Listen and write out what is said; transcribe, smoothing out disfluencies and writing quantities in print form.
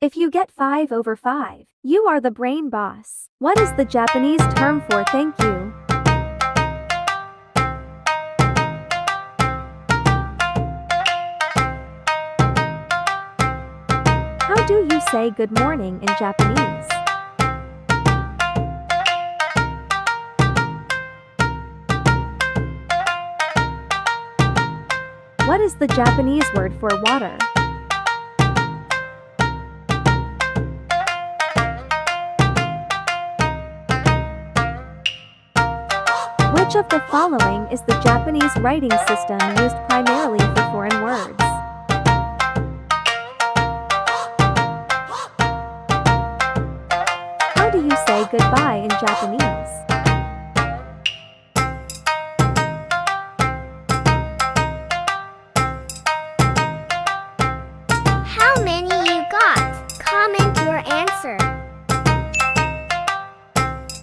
If you get 5 over 5, you are the brain boss. What is the Japanese term for thank you? How do you say good morning in Japanese? What is the Japanese word for water? Which of the following is the Japanese writing system used primarily for foreign words? How do you say goodbye in Japanese?